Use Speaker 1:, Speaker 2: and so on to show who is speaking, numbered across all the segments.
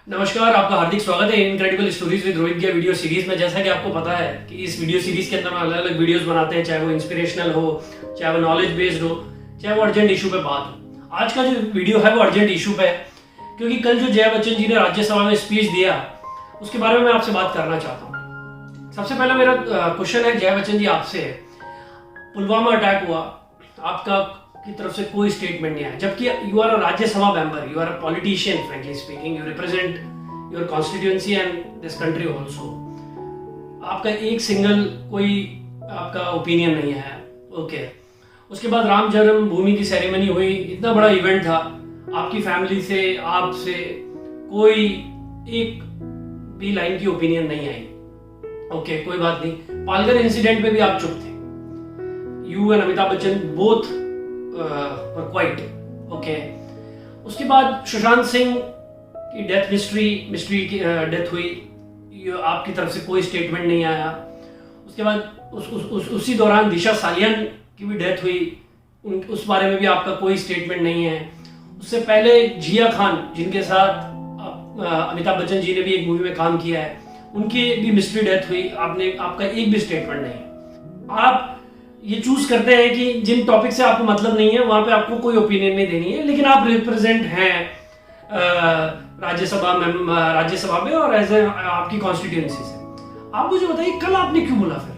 Speaker 1: नमस्कार, आपका हार्दिक स्वागत है incredible stories with Rohit video series में। जैसा कि आपको पता है कि इस वीडियो सीरीज के अंदर हम अलग अलग वीडियोस बनाते हैं, चाहे वो इंस्पिरेशनल हो, चाहे वो नॉलेज बेस्ड हो, चाहे वो अर्जेंट इशू पे बात हो। आज का जो वीडियो है वो अर्जेंट इशू पे है, क्योंकि कल जो जया बच्चन जी ने राज्यसभा में स्पीच दिया उसके बारे में मैं आपसे बात करना चाहता हूँ। सबसे पहला मेरा क्वेश्चन है जया बच्चन जी आपसे, पुलवामा अटैक हुआ, आपका की तरफ से कोई स्टेटमेंट नहीं आया, जबकि you are a Rajya Sabha member, you are a politician, frankly speaking, you represent your constituency and this country also. आपका एक सिंगल कोई आपका ओपिनियन नहीं है। ओके, उसके बाद राम जन्मभूमि की सेरेमनी हुई, इतना बड़ा इवेंट था, आपकी फैमिली से, आपसे कोई एक भी लाइन की ओपिनियन नहीं आई। ओके, कोई बात नहीं। पालघर इंसिडेंट पे भी आप चुप थे। You and Amitabh Bachchan both quite okay. उसके बाद सुशांत सिंह की डेथ मिस्ट्री की डेथ हुई, आपकी तरफ से कोई स्टेटमेंट नहीं आया। उसके बाद उसी दौरान दिशा सालियन की भी डेथ हुई, उस बारे में भी आपका कोई स्टेटमेंट नहीं है। उससे पहले जिया खान, जिनके साथ अमिताभ बच्चन जी ने भी एक मूवी में काम किया है, उनकी भी मिस्ट्री डेथ हुई, आपका एक भी स्टेटमेंट नहीं है। आप ये चूज करते हैं कि जिन टॉपिक से आपको मतलब नहीं है वहां पे आपको कोई ओपिनियन नहीं देनी है, लेकिन आप रिप्रेजेंट हैं राज्यसभा में और एज आपकी कॉन्स्टिट्यूएंसी से। आप मुझे बताइए, कल आपने क्यों बोला? फिर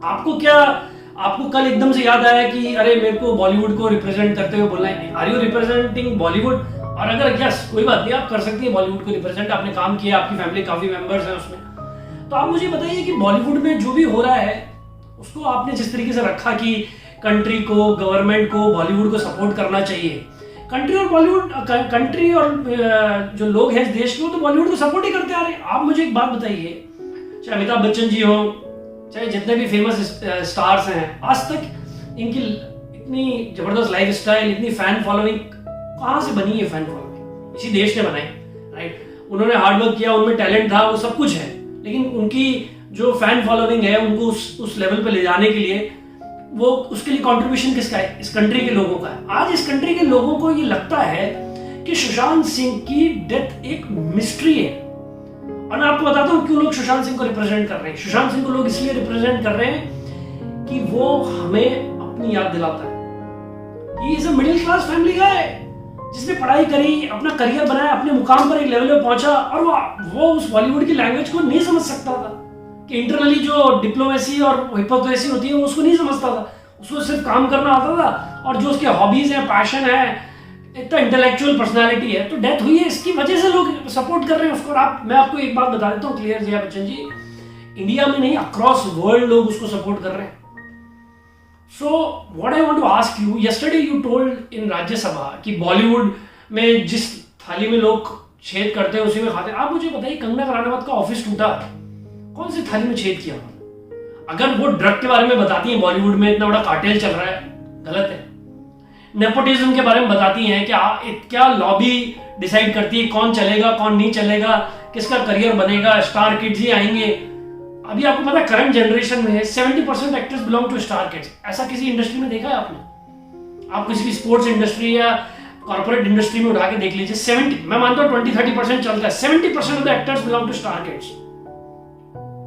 Speaker 1: आपको कल एकदम से याद आया कि अरे मेरे को बॉलीवुड को रिप्रेजेंट करते हुए बोलना है? Are you representing Bollywood? और अगर यस, कोई बात नहीं, आप कर सकती है बॉलीवुड को रिप्रेजेंट, आपने काम किया, आपकी फैमिली काफी मेंबर्स हैं उसमें। तो आप मुझे बताइए कि बॉलीवुड में जो भी हो रहा है उसको आपने जिस तरीके से रखा कि कंट्री को, गवर्नमेंट को, बॉलीवुड को सपोर्ट करना चाहिए। कंट्री और जो लोग हैं इस देश के, वो तो बॉलीवुड को सपोर्ट ही करते आ रहे हैं। आप मुझे एक बात बताइए, चाहे अमिताभ बच्चन जी हो, चाहे जितने भी फेमस स्टार्स हैं, आज तक इनकी इतनी जबरदस्त लाइफ स्टाइल, इतनी फैन फॉलोइंग कहाँ से बनी है? फैन फॉलोइंग इसी देश ने बनाई, राइट? उन्होंने हार्डवर्क किया, उनमें टैलेंट था, वो सब कुछ है, लेकिन उनकी जो फैन फॉलोइंग है उनको उस लेवल पे ले जाने के लिए वो उसके लिए कंट्रीब्यूशन किसका है? इस कंट्री के लोगों का है। आज इस कंट्री के लोगों को ये लगता है कि सुशांत सिंह की डेथ एक मिस्ट्री है। और मैं आपको बताता हूं क्यों लोग सुशांत सिंह को रिप्रेजेंट कर रहे हैं। सुशांत सिंह को लोग इसलिए रिप्रेजेंट कर रहे हैं कि वो हमें अपनी याद दिलाता है। He is a middle class family गाय, जिसने पढ़ाई करी, अपना करियर बनाया, अपने मुकाम पर एक लेवल पे पहुंचा, और वो उस बॉलीवुड की लैंग्वेज को नहीं समझ सकता था कि इंटरनली जो डिप्लोमेसी और हिपोक्रेसी होती है वो उसको नहीं समझता था। उसको सिर्फ काम करना आता था, और जो उसके हॉबीज हैं, पैशन है, इतना इंटेलेक्चुअल पर्सनालिटी है। तो डेथ हुई है, इसकी वजह से लोग सपोर्ट कर रहे हैं उसको। मैं आपको एक बात बता देता हूँ क्लियर, जया बच्चन जी, इंडिया में नहीं, अक्रॉस वर्ल्ड लोग उसको सपोर्ट कर रहे हैं। So what I want to ask you, yesterday you told in Rajya Sabha कि बॉलीवुड में जिस थाली में लोग छेद करते हैं उसी में खाते हैं। आप मुझे बताइए, कंगना रनावत का ऑफिस टूटा, कौन सी थाली में छेद किया? अगर वो ड्रग के बारे में बताती हैं, बॉलीवुड में इतना बड़ा कार्टेल चल रहा है, गलत है। नेपोटिज्म के बारे में बताती हैं, क्या लॉबी डिसाइड करती है कौन चलेगा, कौन नहीं चलेगा, किसका करियर बनेगा, स्टार किड्स ही आएंगे। अभी आपको पता है करंट जनरेशन में 70% actors belong to star kids. ऐसा किसी इंडस्ट्री में देखा है आपने? आप किसी भी स्पोर्ट्स इंडस्ट्री या कॉर्पोरेट इंडस्ट्री में उठा के देख लीजिए, 70, मैं मानता हूँ 20-30% चलता है, 70% of the actors belong to star kids.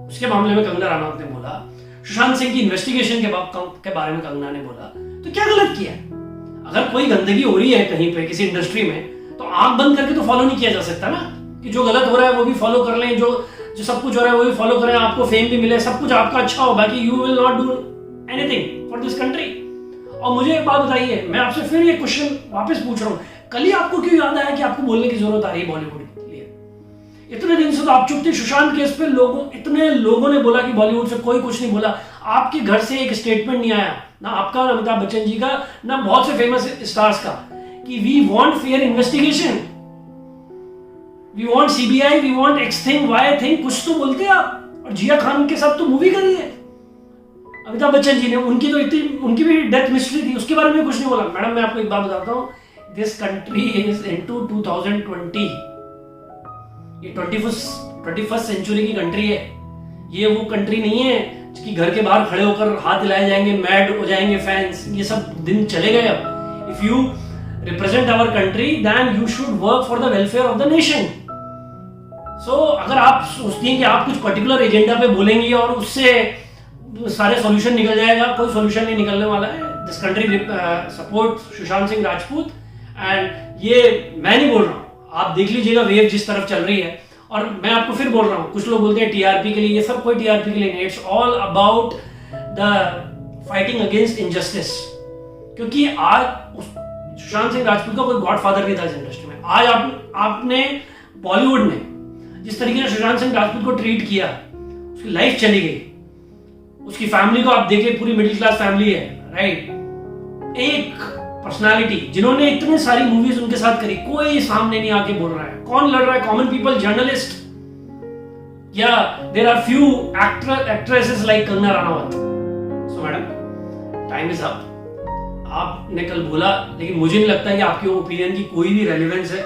Speaker 1: उसके मामले में कंगना रनावत ने बोला, सुशांत सिंह की इन्वेस्टिगेशन के बारे में कंगना ने बोला, तो क्या गलत किया? अगर कोई गंदगी हो रही है कहीं पे किसी इंडस्ट्री में, तो आंख बंद करके तो फॉलो नहीं किया जा सकता ना, कि जो गलत हो रहा है वो भी फॉलो कर लें, जो सब कुछ हो रहा है वो भी फॉलो करें, आपको फेम भी मिले, सब कुछ आपका अच्छा हो, बाकी you will not do anything for this country. और मुझे एक बात बताइए, मैं आपसे फिर ये क्वेश्चन वापस पूछ रहा हूँ, कल ही आपको क्यों याद आया कि आपको बोलने की जरूरत आ रही है बॉलीवुड के लिए? इतने दिन से तो आप चुप थे। सुशांत केस पे इतने लोगों ने बोला कि बॉलीवुड से कोई कुछ नहीं बोला, आपके घर से एक स्टेटमेंट नहीं आया, ना आपका, ना अमिताभ बच्चन जी का, ना बहुत से फेमस स्टार्स का, कि we want fair investigation, we want CBI, we want X thing, Y thing, कुछ तो बोलते आप। और जिया खान के साथ तो मूवी करी है अमिताभ बच्चन जी ने, उनकी भी डेथ मिस्ट्री थी, उसके बारे में कुछ नहीं बोला। मैडम, मैं आपको एक बात बताता हूँ, दिस कंट्री इज इनटू 2020, ये 21st सेंचुरी की कंट्री है। ये वो कंट्री नहीं है कि घर के बाहर खड़े होकर हाथ हिलाए जाएंगे, मैड हो जाएंगे फैंस, ये सब दिन चले गए अब। If you represent our country, then you should work for the welfare of the nation. सो अगर आप सोचती हैं कि आप कुछ पर्टिकुलर एजेंडा पे बोलेंगी और उससे सारे सॉल्यूशन निकल जाएगा, कोई सॉल्यूशन नहीं निकलने वाला है. This country support Sushant Singh Rajput. And ये मैं नहीं बोल रहा हूँ, आप देख लीजिएगा वेव जिस तरफ चल रही है. और मैं आपको फिर बोल रहा हूँ, कुछ लोग बोलते हैं टीआरपी के लिए, ये सब कोई टीआरपी के लिए नहीं. It's all about the fighting against injustice. क्योंकि आज सुशांत सिंह राजपूत का कोई गॉडफादर नहीं था इस इंडस्ट्री में. आज आपने बॉलीवुड ने जिस तरीके से सुशांत सिंह राजपूत को ट्रीट किया, उसकी लाइफ चली गई. उसकी फैमिली को आप देखें, पूरी मिडिल क्लास फैमिली है, राइट. एक पर्सनालिटी जिन्होंने इतनी सारी मूवीज उनके साथ करी, कोई सामने नहीं आके बोल रहा है. कौन लड़ रहा है? कॉमन पीपल, जर्नलिस्ट, या there are few actresses like Kangana Ranaut. So madam, time is up. आपने कल बोला, लेकिन मुझे नहीं लगता कि आपकी ओपिनियन की कोई भी रेलेवेंस है,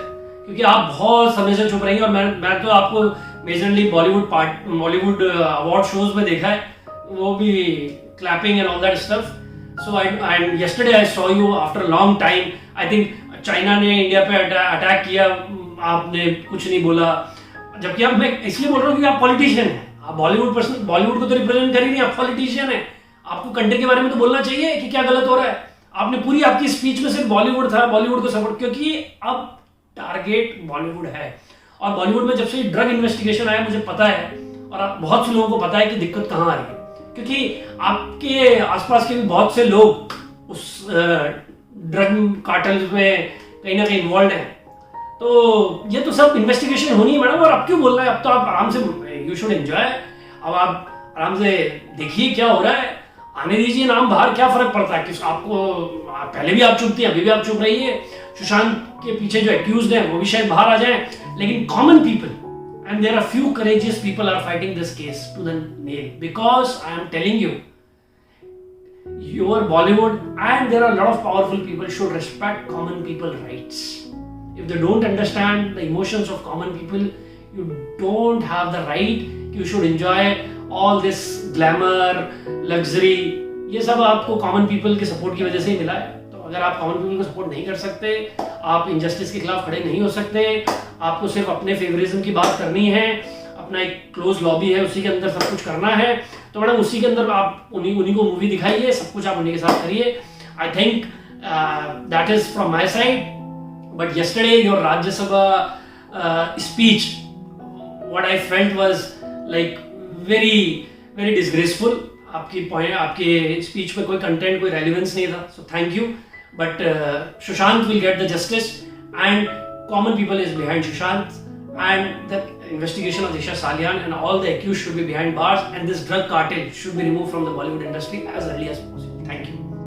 Speaker 1: क्योंकि आप बहुत समय से चुप रही हैं. और मैं तो आपको मेजरली बॉलीवुड अवार्ड शोज में देखा है, वो भी clapping and all that stuff. So and yesterday I saw you after a long time. I think China ने इंडिया पे अटैक किया, आपने कुछ नहीं बोला. जबकि अब मैं इसलिए बोल रहा हूँ कि आप पॉलिटिशियन हैं. आप बॉलीवुड को तो रिप्रेजेंट कर ही नहीं, आप पॉलिटिशियन हैं. आपको कंट्री के बारे में तो बोलना चाहिए कि क्या गलत हो रहा है. आपने पूरी आपकी स्पीच में सिर्फ बॉलीवुड था, बॉलीवुड को सपोर्ट, क्योंकि अब टारगेट बॉलीवुड है. और बॉलीवुड में जब से ड्रग इन्वेस्टिगेशन आया, मुझे पता है और बहुत से लोगों को पता है कि दिक्कत कहाँ आ रही है. क्योंकि आपके आसपास के भी बहुत से लोग उस ड्रग कार्टेल्स में कहीं ना कहीं इन्वॉल्व हैं. तो ये तो सब इन्वेस्टिगेशन होनी है मैडम. और अब क्यों बोल रहे हैं? अब तो आप आराम से, यू शुड एंजॉय. अब आप आराम से देखिए क्या हो रहा है, आने दीजिए नाम बाहर. क्या फर्क पड़ता है कि आपको, पहले भी आप चुप थी, अभी भी आप चुप रही है. सुशांत के पीछे जो एक्यूज्ड हैं वो भी शायद बाहर आ जाएं. लेकिन common people, and there are few courageous people are fighting this case to the nail, because I am telling you, your Bollywood and there are a lot of powerful people should respect common people rights. If they don't understand the emotions of common people, you don't have the right. You should enjoy all this glamour, luxury. ये सब आपको common people के support की वजह से ही मिला है. तो अगर आप कॉमन पीपल को सपोर्ट नहीं कर सकते, आप इनजस्टिस के खिलाफ खड़े नहीं हो सकते, आपको सिर्फ अपने फेवरिज्म की बात करनी है, अपना एक क्लोज लॉबी है उसी के अंदर सब कुछ करना है, तो मैडम उसी के अंदर आप उन्हीं को मूवी दिखाइए, सब कुछ आप उन्हीं के साथ करिए. I think that is from my side. But yesterday your Rajya Sabha speech, what I felt was like very disgraceful. आपके स्पीच में कोई कंटेंट, कोई रेलिवेंस नहीं था. So thank you. But Sushant will get the justice and common people is behind Sushant, and the investigation of Disha Salian and all the accused should be behind bars, and this drug cartel should be removed from the Bollywood industry as early as possible. Thank you.